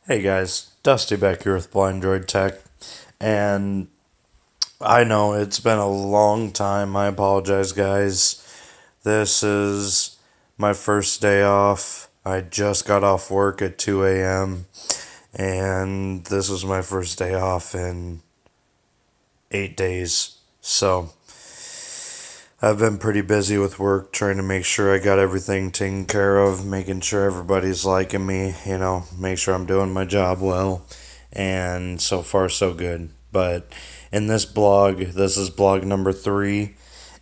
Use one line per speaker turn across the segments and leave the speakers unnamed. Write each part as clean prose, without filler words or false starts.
Hey guys, Dusty back here with Blind-Droid Tech, and I know it's been a long time. I apologize, guys. This is my first day off. I just got off work at 2 a.m., and this was my first day off in 8 days. So, I've been pretty busy with work trying to make sure I got everything taken care of, making sure everybody's liking me, make sure I'm doing my job well. And so far, so good. But in this blog, this is blog number 3.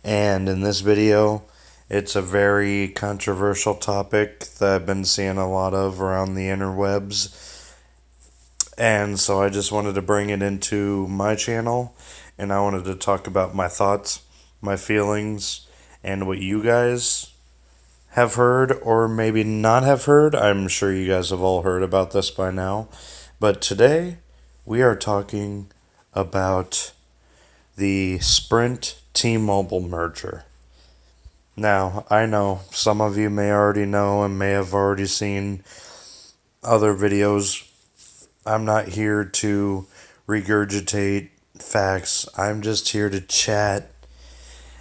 And in this video, it's a very controversial topic that I've been seeing a lot of around the interwebs. And so I just wanted to bring it into my channel, and I wanted to talk about my thoughts, my feelings, and what you guys have heard or maybe not have heard. I'm sure you guys have all heard about this by now. But today, we are talking about the Sprint T-Mobile merger. Now, I know some of you may already know and may have already seen other videos. I'm not here to regurgitate facts. I'm just here to chat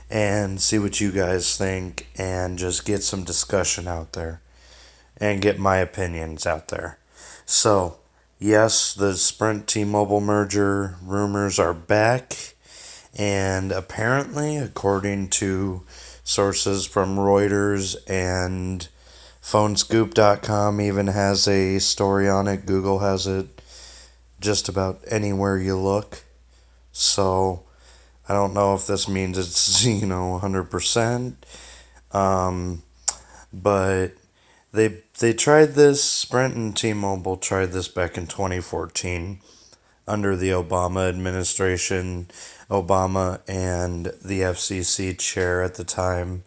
and see what you guys think and just get some discussion out there and get my opinions out there. So, yes, the Sprint T-Mobile merger rumors are back, and apparently, according to sources from Reuters and phonescoop.com even has a story on it. Google has it just about anywhere you look. So, I don't know if this means it's, 100%. But they tried this, Sprint and T-Mobile tried this back in 2014 under the Obama administration. Obama and the FCC chair at the time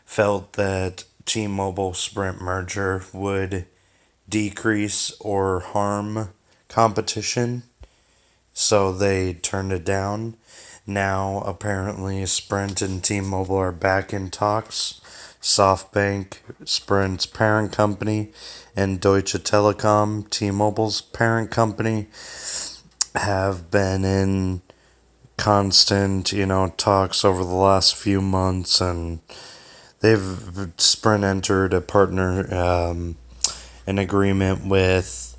felt that T-Mobile Sprint merger would decrease or harm competition, so they turned it down. Now, apparently, Sprint and T-Mobile are back in talks. SoftBank, Sprint's parent company, and Deutsche Telekom, T-Mobile's parent company, have been in constant, talks over the last few months, and Sprint entered a an agreement with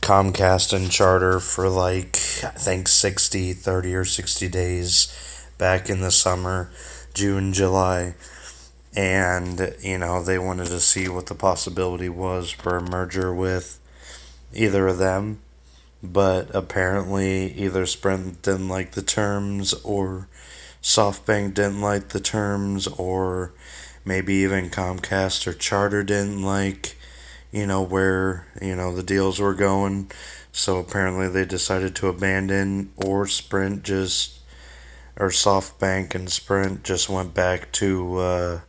Comcast and Charter for I think 30 or 60 days back in the summer, June, July. And, they wanted to see what the possibility was for a merger with either of them. But apparently, either Sprint didn't like the terms, or SoftBank didn't like the terms, or maybe even Comcast or Charter didn't like, where, the deals were going. So apparently they decided to abandon, or SoftBank and Sprint just went back to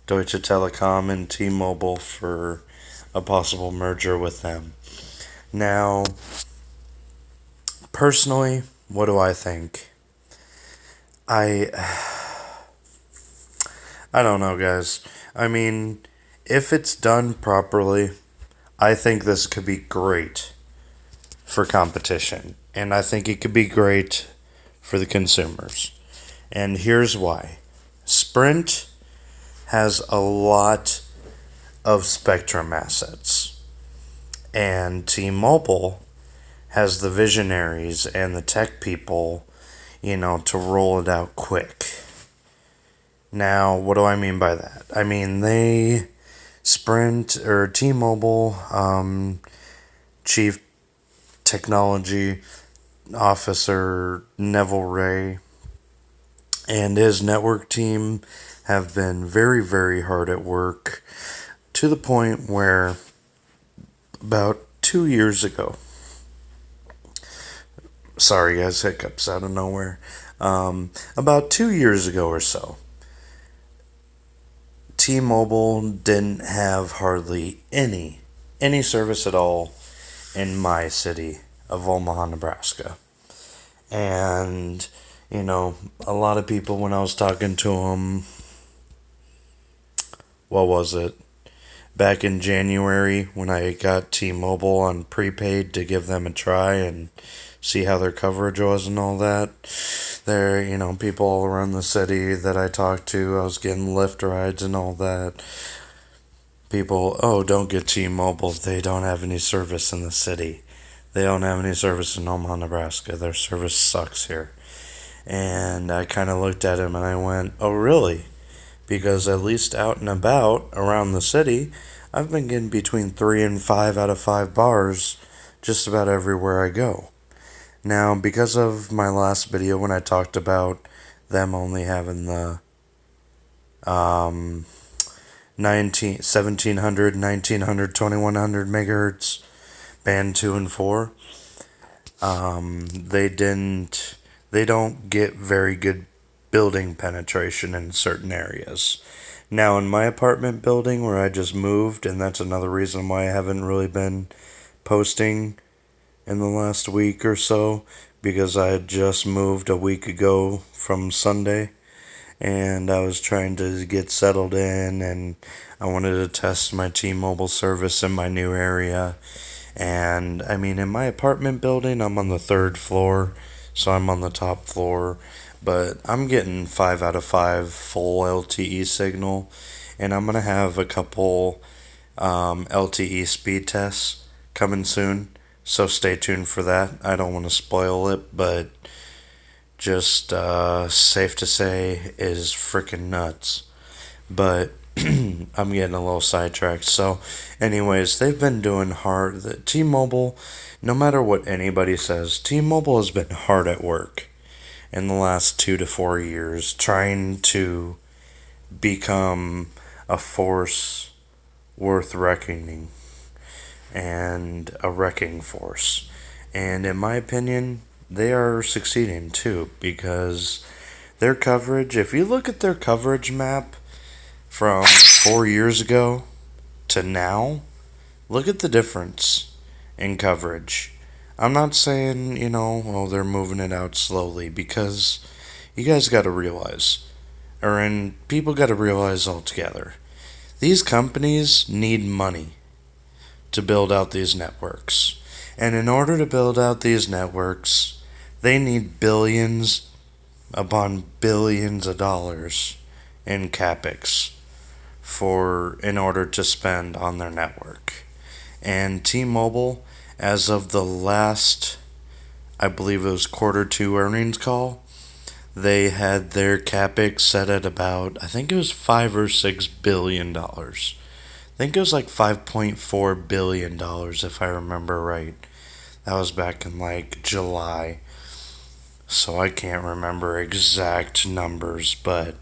Deutsche Telekom and T-Mobile for a possible merger with them. Now, personally, what do I think? I I don't know, guys. I mean, if it's done properly, I think this could be great for competition, and I think it could be great for the consumers. And here's why. Sprint has a lot of spectrum assets, and T-Mobile has the visionaries and the tech people, to roll it out quick. Now, what do I mean by that? I mean, Sprint or T-Mobile, Chief Technology Officer Neville Ray and his network team have been very, very hard at work, to the point where about 2 years ago, sorry guys, hiccups out of nowhere, about 2 years ago or so, T-Mobile didn't have hardly any service at all in my city of Omaha, Nebraska. And, a lot of people, when I was talking to them, what was it? back in January when I got T-Mobile on prepaid to give them a try and see how their coverage was and all that. There, people all around the city that I talked to, I was getting Lyft rides and all that. People, oh, don't get T-Mobile. They don't have any service in the city. They don't have any service in Omaha, Nebraska. Their service sucks here. And I kind of looked at him and I went, oh, really? Because at least out and about around the city, I've been getting between 3 and 5 out of 5 bars just about everywhere I go. Now, because of my last video when I talked about them only having the um, 1700, 1900, 2100 megahertz band 2 and 4, they don't get very good building penetration in certain areas. Now, in my apartment building where I just moved, and that's another reason why I haven't really been posting in the last week or so, because I had just moved a week ago from Sunday, and I was trying to get settled in, and I wanted to test my T-Mobile service in my new area. And I mean, in my apartment building, I'm on the 3rd floor, so I'm on the top floor, but I'm getting 5 out of 5 full LTE signal, and I'm gonna have a couple LTE speed tests coming soon, so stay tuned for that. I don't want to spoil it, but just safe to say is freaking nuts. But I'm getting a little sidetracked. So, anyways, they've been doing hard. T-Mobile, no matter what anybody says, T-Mobile has been hard at work in the last 2 to 4 years trying to become a force worth reckoning and a wrecking force. And in my opinion, they are succeeding too, because their coverage, if you look at their coverage map from 4 years ago to now, look at the difference in coverage. I'm not saying, oh, they're moving it out slowly, because you guys got to realize, and people got to realize altogether, these companies need money to build out these networks. And in order to build out these networks, they need billions upon billions of dollars in capex in order to spend on their network. And T-Mobile, as of the last, I believe it was Q2 earnings call, they had their capex set at about, I think it was $5 or $6 billion. I think it was like $5.4 billion if I remember right. That was back in like July. So I can't remember exact numbers, but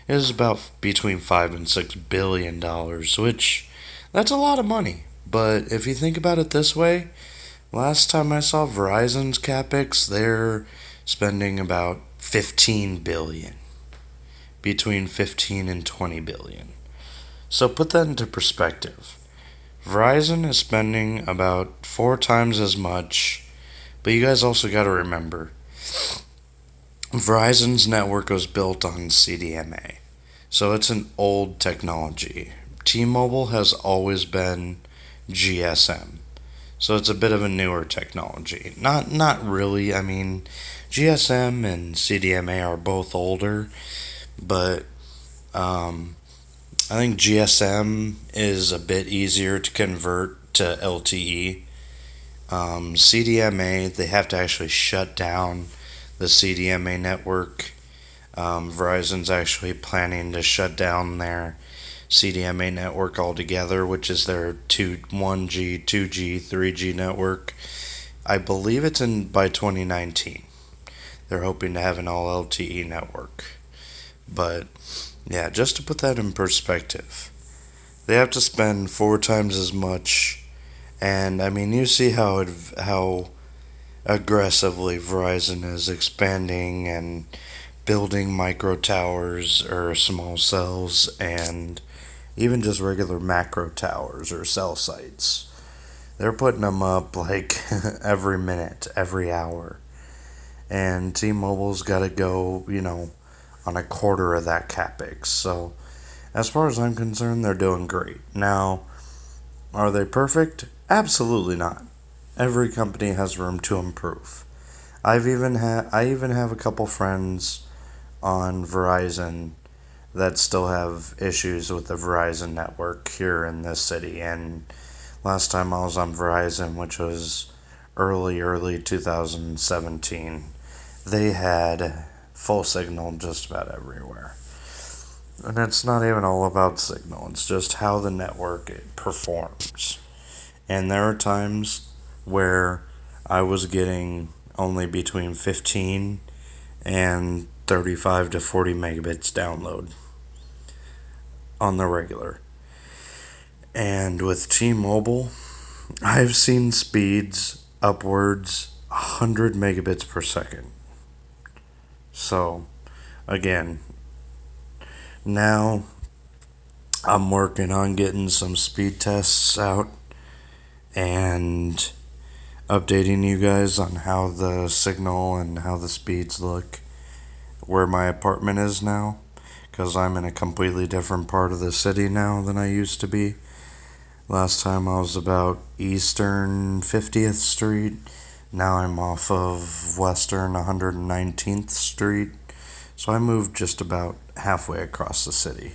it was about between $5 and $6 billion, which that's a lot of money. But if you think about it this way, last time I saw Verizon's capex, they're spending about 15 billion, between 15 and 20 billion. So put that into perspective. Verizon is spending about 4 times as much, but you guys also got to remember, Verizon's network was built on CDMA, so it's an old technology. T-Mobile has always been GSM, so it's a bit of a newer technology. Not really. I mean, GSM and CDMA are both older, but I think GSM is a bit easier to convert to LTE. CDMA, they have to actually shut down the CDMA network. Verizon's actually planning to shut down their CDMA network altogether, which is their 1G, 2G, 3G network. I believe it's by 2019. They're hoping to have an all LTE network. But yeah, just to put that in perspective, they have to spend 4 times as much, and I mean, you see how aggressively Verizon is expanding and building micro towers or small cells, and even just regular macro towers or cell sites. They're putting them up like every minute, every hour, and T-Mobile's got to go, on a quarter of that capex. So, as far as I'm concerned, they're doing great. Now, Are they perfect? Absolutely not. Every company has room to improve. I even have a couple friends on Verizon that still have issues with the Verizon network here in this city. And last time I was on Verizon, which was early 2017, they had full signal just about everywhere. And it's not even all about signal, it's just how the network performs. And there are times where I was getting only between 15 and 35 to 40 megabits download on the regular. And with T-Mobile, I've seen speeds upwards 100 megabits per second. So, again, now I'm working on getting some speed tests out and updating you guys on how the signal and how the speeds look where my apartment is now, because I'm in a completely different part of the city now than I used to be. Last time I was about Eastern 50th Street. Now I'm off of Western 119th Street. So I moved just about halfway across the city.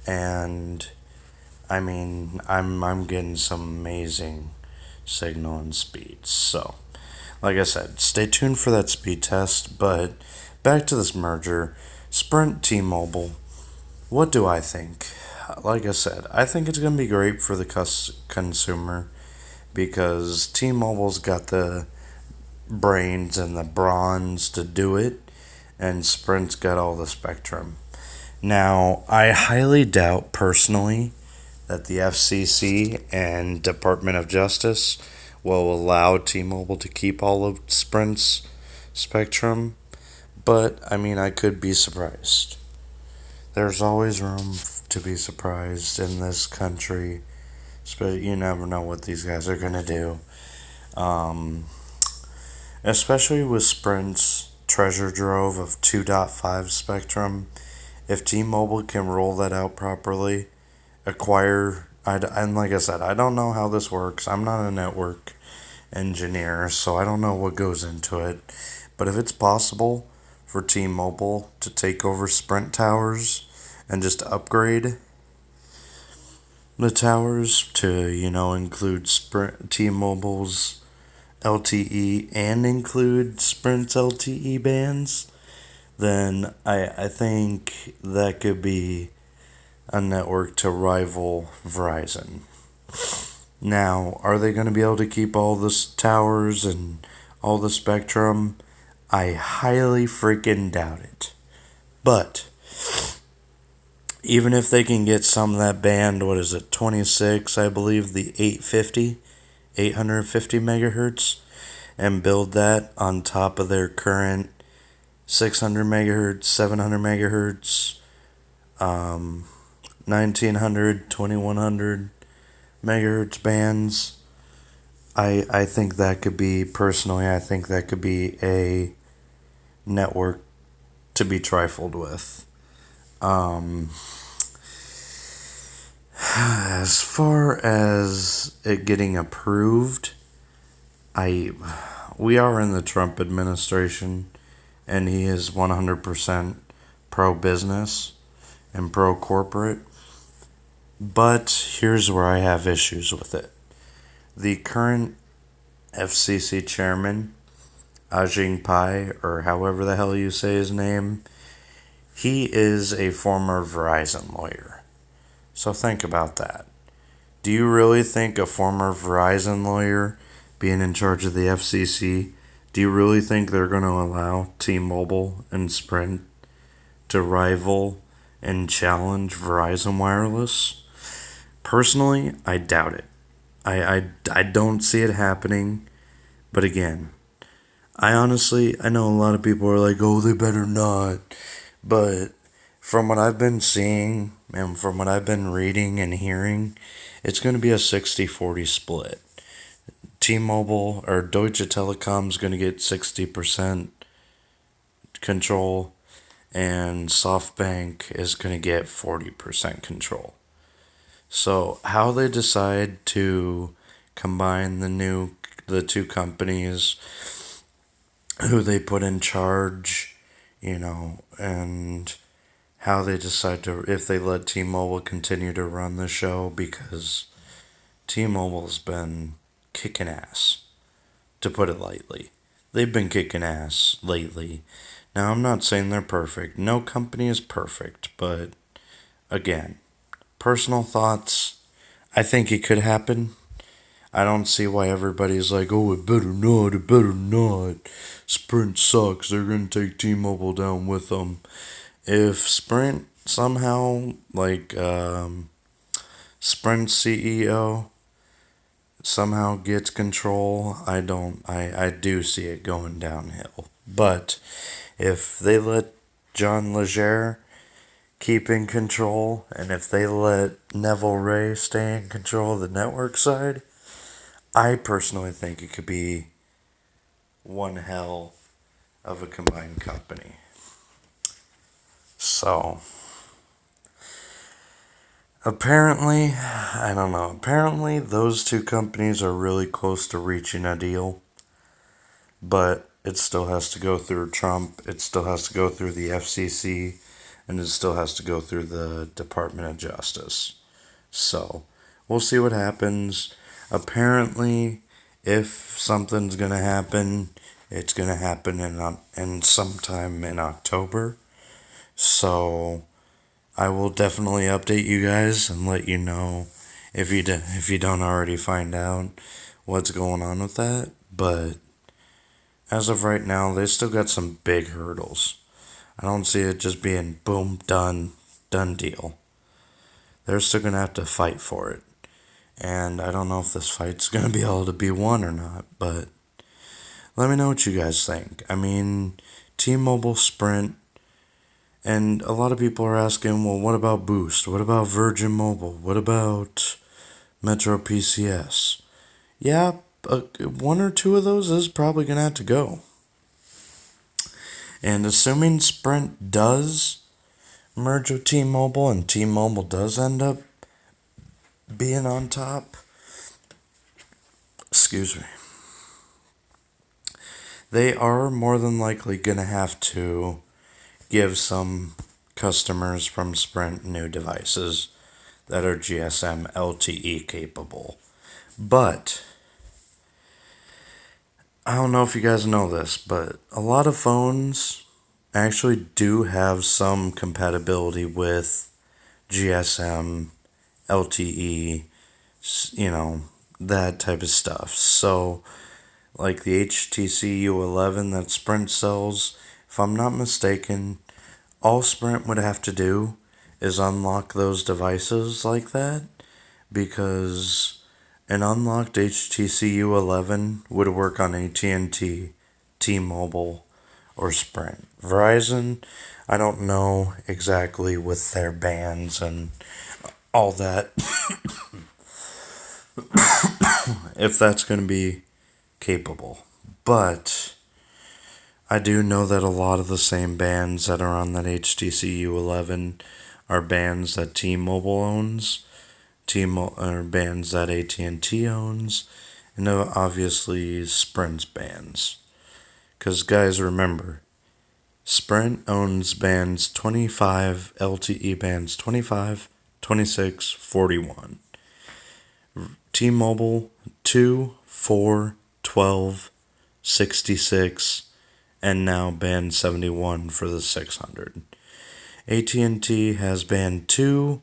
And I mean, I'm getting some amazing signal and speeds. So, like I said, stay tuned for that speed test. But back to this merger, Sprint T-Mobile. What do I think? Like I said, I think it's going to be great for the consumer because T-Mobile's got the brains and the bronze to do it, and Sprint's got all the spectrum. Now, I highly doubt personally that the FCC and Department of Justice will allow T-Mobile to keep all of Sprint's spectrum, but I mean, I could be surprised. There's always room to be surprised in this country, but you never know what these guys are gonna do. Um, Especially with Sprint's treasure trove of 2.5 spectrum. If T-Mobile can roll that out properly, and like I said, I don't know how this works. I'm not a network engineer, so I don't know what goes into it. But if it's possible for T-Mobile to take over Sprint towers and just upgrade the towers to, include Sprint T-Mobile's LTE and include Sprint's LTE bands, then I think that could be a network to rival Verizon. Now, are they going to be able to keep all the towers and all the spectrum? I highly freaking doubt it. But even if they can get some of that band, what is it, 26, I believe, the 850 megahertz, and build that on top of their current 600 megahertz, 700 megahertz, 1900, 2100 megahertz bands. I think that could be, personally, I think that could be a network to be trifled with. As far as it getting approved, we are in the Trump administration, and he is 100% pro business and pro corporate. But here's where I have issues with it. The current FCC chairman, Ajing Pai, or however the hell you say his name, he is a former Verizon lawyer. So think about that. Do you really think a former Verizon lawyer being in charge of the FCC, do you really think they're going to allow T-Mobile and Sprint to rival and challenge Verizon Wireless? Personally, I doubt it. I don't see it happening. But again, I know a lot of people are like, oh, they better not. But from what I've been seeing and from what I've been reading and hearing, it's going to be a 60-40 split. T-Mobile or Deutsche Telekom's going to get 60% control, and SoftBank is going to get 40% control. So how they decide to combine the two companies, who they put in charge, and how they decide to, if they let T-Mobile continue to run the show, because T-Mobile's been kicking ass, to put it lightly. They've been kicking ass lately. Now, I'm not saying they're perfect. No company is perfect, but again, personal thoughts, I think it could happen. I don't see why everybody's like, oh, it better not, it better not. Sprint sucks, they're gonna take T-Mobile down with them. If Sprint somehow, Sprint CEO somehow gets control, I do see it going downhill. But if they let John Legere keep in control, and if they let Neville Ray stay in control of the network side, I personally think it could be one hell of a combined company. So, apparently, I don't know, apparently those two companies are really close to reaching a deal, but it still has to go through Trump, it still has to go through the FCC, and it still has to go through the Department of Justice. So, we'll see what happens. Apparently, if something's gonna happen, it's gonna happen in sometime in October. So, I will definitely update you guys and let you know if you don't already find out what's going on with that. But as of right now, they still got some big hurdles. I don't see it just being boom, done deal. They're still gonna have to fight for it. And I don't know if this fight's gonna be able to be won or not, but let me know what you guys think. I mean, T-Mobile, Sprint, and a lot of people are asking, well, what about Boost? What about Virgin Mobile? What about Metro PCS? Yeah, one or two of those is probably gonna have to go. And assuming Sprint does merge with T-Mobile and T-Mobile does end up being on top, excuse me, they are more than likely going to have to give some customers from Sprint new devices that are GSM LTE capable. But I don't know if you guys know this, but a lot of phones actually do have some compatibility with GSM, LTE, that type of stuff. So, like the HTC U11 that Sprint sells, if I'm not mistaken, all Sprint would have to do is unlock those devices like that, because an unlocked HTC U11 would work on AT&T, T-Mobile, or Sprint. Verizon, I don't know exactly with their bands and all that, if that's going to be capable. But I do know that a lot of the same bands that are on that HTC U11 are bands that T-Mobile owns, or bands that AT&T owns, and obviously Sprint's bands. Because guys, remember, Sprint owns bands 25, LTE bands 25, 26, 41. T-Mobile 2, 4, 12, 66, and now band 71 for the 600. AT&T has band 2,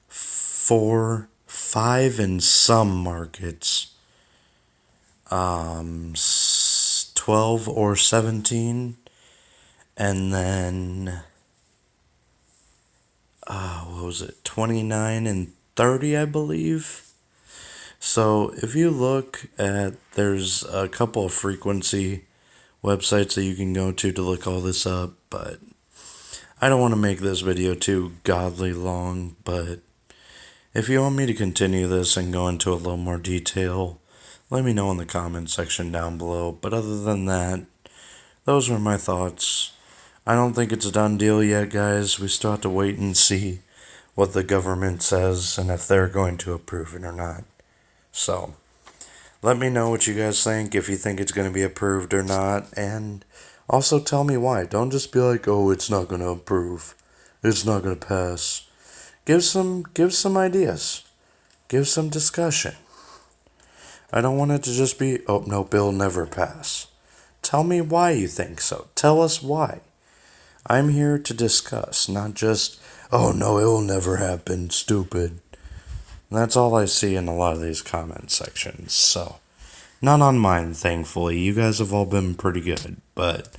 4, 5 in some markets, 12 or 17, and then, what was it, 29 and 30, I believe. So if you look at, there's a couple of frequency websites that you can go to look all this up, but I don't want to make this video too godly long. But if you want me to continue this and go into a little more detail, let me know in the comment section down below. But other than that, those were my thoughts. I don't think it's a done deal yet, guys. We still have to wait and see what the government says and if they're going to approve it or not. So, let me know what you guys think, if you think it's going to be approved or not, and also tell me why. Don't just be like, oh, it's not going to approve. It's not going to pass. Give some ideas. Give some discussion. I don't want it to just be, oh, no, bill never pass. Tell me why you think so. Tell us why. I'm here to discuss, not just, oh, no, it will never happen, stupid. And that's all I see in a lot of these comment sections, so. Not on mine, thankfully. You guys have all been pretty good, but.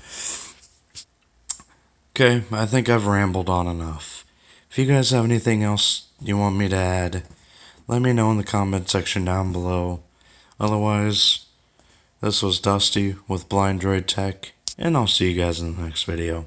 Okay, I think I've rambled on enough. If you guys have anything else you want me to add, let me know in the comment section down below. Otherwise, this was Dusty with Blind-Droid Tech, and I'll see you guys in the next video.